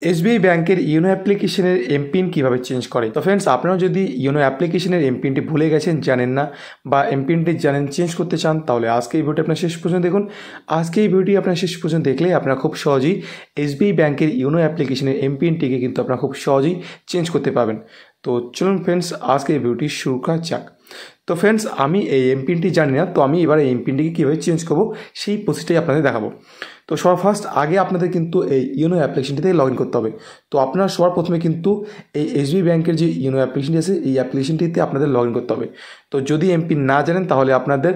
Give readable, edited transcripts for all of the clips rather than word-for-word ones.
SBI ব্যাংকের YONO অ্যাপ্লিকেশনের MPIN কীভাবে চেঞ্জ করে। তো ফ্রেন্ডস, আপনারাও যদি ইউনো অ্যাপ্লিকেশনের এমপিনটি ভুলে গেছেন, জানেন না বা এমপিনটি জানেন চেঞ্জ করতে চান, তাহলে আজকে এই ভিডিওটি আপনার শেষ পর্যন্ত দেখুন। আজকে এই ভিডিওটি আপনার শেষ পর্যন্ত দেখলে আপনারা খুব সহজেই এসবিআই ব্যাংকের ইউনো অ্যাপ্লিকেশনের এমপিনটিকে কিন্তু আপনারা খুব সহজেই চেঞ্জ করতে পারবেন। তো চলুন ফ্রেন্ডস, আজকে এই ভিডিওটি শুরু করা যাক। তো ফ্রেন্ডস, আমি এই এমপিনটি জানি না, তো আমি এবার এই এমপিনটিকে কীভাবে চেঞ্জ করবো সেই প্রসেসটাই আপনাদের দেখাবো। তো সবার ফার্স্ট আগে আপনাদের কিন্তু এই ইউনো অ্যাপ্লিকেশনটিতে লগ ইন করতে হবে। তো আপনারা সবার প্রথমে কিন্তু এই এসবিআই ব্যাংকের যে ইউনো অ্যাপ্লিকেশনটি আছে, এই অ্যাপ্লিকেশনটিতে আপনাদের লগ ইন করতে হবে। তো যদি এমপিন না জানেন, তাহলে আপনাদের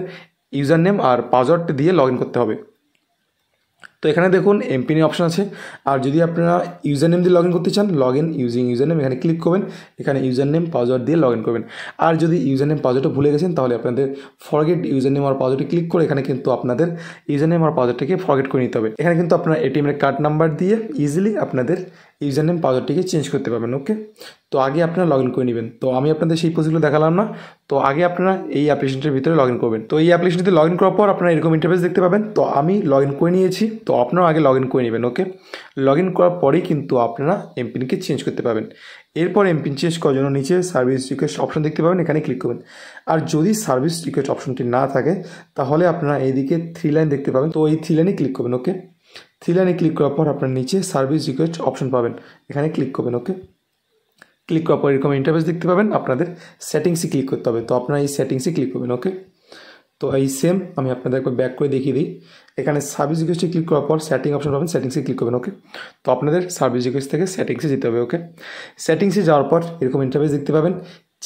ইউজার নেম আর পাসওয়ার্ড দিয়ে লগ ইন করতে হবে। তো এখানে দেখুন এমপিনের অপশন আছে। আর যদি আপনারা ইউজার নেম দিয়ে লগ ইন করতে চান, log in using user name, এখানে ক্লিক করবেন। এখানে ইউজার নেম পাসওয়ার্ড দিয়ে লগ ইন করবেন। আর যদি ইউজার নেম পাসওয়ার্ডটা ভুলে গেছেন, তাহলে আপনাদের ফরগেট ইউজার নেম আর পাসওয়ার্ডে ক্লিক করে এখানে কিন্তু আপনাদের ইউজার নেম আর পাসওয়ার্ডটাকে ফরগেট করে নিতে হবে। এখানে কিন্তু আপনারা এটিএমের কার্ড নাম্বার দিয়ে ইজিলি আপনাদের ইউজার নেম পাসওয়ার্ডটিকে চেঞ্জ করতে পারবেন। ওকে, তো আগে আপনারা লগ ইন করে নেবেন। তো আমি আপনাদের সেই প্রসেসগুলো দেখালাম না। তো আগে আপনারা এই অ্যাপ্লিকেশনটির ভিতরে লগ ইন করবেন। তো এই অ্যাপ্লিকেশনটিতে লগ ইন করার পর আপনারা এরকম ইন্টারফেস দেখতে পাবেন। তো আমি লগ ইন করে নিয়েছি, তো আপনারাও আগে লগ ইন করে নেবেন। ওকে, লগ ইন করার পরেই কিন্তু আপনারা এমপিনকে চেঞ্জ করতে পারবেন। এরপর এমপিন চেঞ্জ করার জন্য নিচে সার্ভিস রিকোয়েস্ট অপশন দেখতে পাবেন, এখানে ক্লিক করবেন। আর যদি সার্ভিস রিকোয়েস্ট অপশনটি না থাকে, তাহলে আপনারা এইদিকে 3 লাইন দেখতে পাবেন। তো এই 3 লাইনে ক্লিক করবেন। ওকে, 3 লাইনে ক্লিক করার পর আপনার নিচে সার্ভিস রিকোয়েস্ট অপশন পাবেন, এখানে ক্লিক করবেন। ওকে, ক্লিক করার পর এরকম ইন্টারফেস দেখতে পাবেন। আপনাদের সেটিংসে ক্লিক করতে হবে। তো আপনারা এই সেটিংসে ক্লিক করবেন। ওকে, তো এই সেম আমি আপনাদের একবার ব্যাক করে দেখিয়ে দিই। এখানে সার্ভিস রিকোয়েস্টে ক্লিক করার পর সেটিং অপশন পাবেন, সেটিংসে ক্লিক করবেন। ওকে, তো আপনাদের সার্ভিস রিকোয়েস্ট থেকে সেটিংসে যেতে হবে। ওকে, সেটিংসে যাওয়ার পর এরকম ইন্টারফেস দেখতে পাবেন,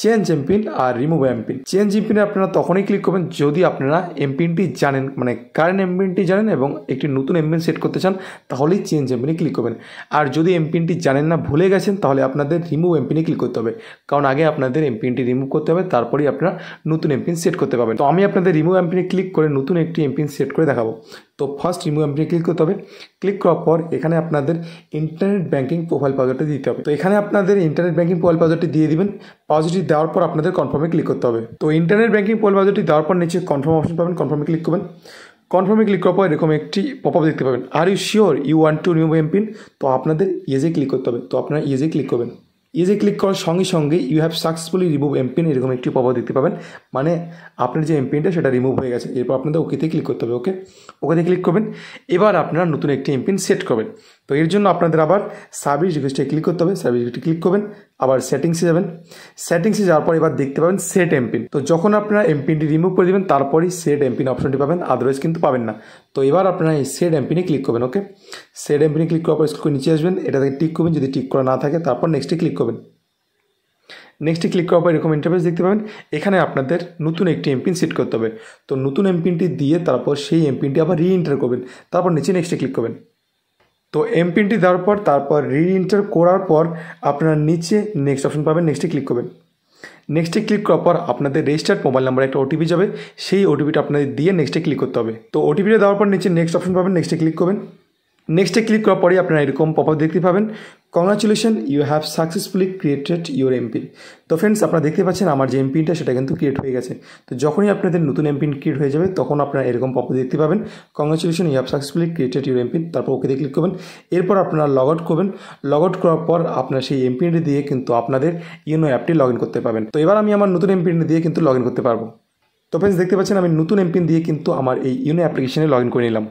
চেঞ্জ এমপিন আর রিমুভ এমপিন। চেঞ্জ এমপিনে আপনারা তখনই ক্লিক করবেন যদি আপনারা এমপিনটি জানেন, মানে কারেন্ট এমপিনটি জানেন এবং একটি নতুন এমপিন সেট করতে চান, তাহলেই চেঞ্জ এমপিনে ক্লিক করবেন। আর যদি এমপিনটি জানেন না, ভুলে গেছেন, তাহলে আপনাদের রিমুভ এমপিনে ক্লিক করতে হবে। কারণ আগে আপনাদের এমপিনটি রিমুভ করতে হবে, তারপরেই আপনারা নতুন এমপিন সেট করতে পারবেন। তো আমি আপনাদের রিমুভ এমপিনে ক্লিক করে নতুন একটি এমপিন সেট করে দেখাবো। তো ফার্স্ট রিমুভ এমপিনে ক্লিক করতে হবে। ক্লিক করার পর এখানে আপনাদের ইন্টারনেট ব্যাঙ্কিং প্রোফাইল পাসওয়ার্ডটা দিতে হবে। তো এখানে আপনাদের ইন্টারনেট ব্যাঙ্কিং প্রোফাইল পাসওয়ার্ডটি দিয়ে দিবেন। পাসওয়ার্ডটি দেওয়ার পর আপনাদের কনফার্মে ক্লিক করতে হবে। তো ইন্টারনেট ব্যাঙ্কিং প্রোফাইল পাসওয়ার্ডটি দেওয়ার পর নিচে কনফার্ম অপশন পাবেন, কনফার্মে ক্লিক করবেন। কনফার্মে ক্লিক করার পর এরকম একটি পপআপ দেখতে পাবেন, are you sure you want to remove MPIN. তো আপনাদের ইয়েজে ক্লিক করতে হবে। তো আপনারা ইয়েজে ক্লিক করবেন। ইয়েজে ক্লিক করার সঙ্গে সঙ্গে you have successfully remove MPIN এরকম একটি পপআপ দেখতে পাবেন, মানে আপনার যে এমপিনটা সেটা রিমুভ হয়ে গেছে। এরপর আপনাদের ওকেতে ক্লিক করতে হবে। ওকে, ওকেতে ক্লিক করবেন। এবার আপনারা নতুন একটি এমপিন সেট করবেন। তো এর জন্য আপনাদের আবার সার্ভিস রিকোয়েস্টে ক্লিক করতে হবে, সার্ভিস রিকোয়েস্টে ক্লিক করবেন, আবার সেটিংসে যাবেন। সেটিংসে যাওয়ার পর এবার দেখতে পাবেন সেট এমপিন। তো যখন আপনারা এমপিনটি রিমুভ করে দেবেন, তারপরেই সেট এমপিন অপশনটি পাবেন, আদারওয়াইজ কিন্তু পাবেন না। তো এবার আপনারা এই সেট এমপিনে ক্লিক করবেন। ওকে, সেট এমপিনে ক্লিক করার পর স্ক্রল নিচে আসবেন, এটাতে টিক করবেন, যদি টিক করা না থাকে তারপর নেক্সটে ক্লিক করবেন। নেক্সটে ক্লিক করার পর এরকম ইন্টারফেস দেখতে পাবেন। এখানে আপনাদের নতুন একটি এমপিন সেট করতে হবে। তো নতুন এমপিনটি দিয়ে তারপর সেই এমপিনটি আবার রিএন্টার করবেন, তারপর নিচে নেক্সটে ক্লিক করবেন। তো এমপিনটি দেওয়ার পর তারপর রিএন্টার করার পর আপনারা নিচে নেক্সট অপশন পাবেন, নেক্সটে ক্লিক করবেন। নেক্সটে ক্লিক করার পর আপনাদের রেজিস্টার্ড মোবাইল নাম্বারে একটা ওটিপি যাবে, সেই ওটিপিটা আপনাদের দিয়ে নেক্সটে ক্লিক করতে হবে। তো ওটিপিটা দেওয়ার পর নিচে নেক্সট অপশন পাবেন, নেক্সটে ক্লিক করবেন। নেক্সটে ক্লিক করার পরে আপনারা এরকম পপআপ দেখতে পাবেন, congratulation you have successfully created your MPIN. তো ফ্রেন্ডস, আপনারা দেখতে পাচ্ছেন আমার যে এমপিনটা সেটা কিন্তু ক্রিয়েট হয়ে গেছে। তো যখনই আপনাদের নতুন এমপিন ক্রিয়েট হয়ে যাবে, তখন আপনারা এরকম পপআপ দেখতে পাবেন, congratulation you have successfully created your MPIN. তারপর ওকেতে ক্লিক করবেন। এরপর আপনারা লগ আউট করবেন। লগ আউট করার পর আপনার সেই এমপিনটি দিয়ে কিন্তু আপনাদের ইউনো অ্যাপটি লগ ইন করতে পারবেন। তো এবার আমি আমার নতুন এমপিনটি দিয়ে কিন্তু লগ ইন করতে পারবো। তো ফ্রেন্ডস, দেখতে পাচ্ছেন আমি নতুন এমপিন দিয়ে কিন্তু আমার এই ইউনো অ্যাপ্লিকেশনে লগ ইন করে নিলাম।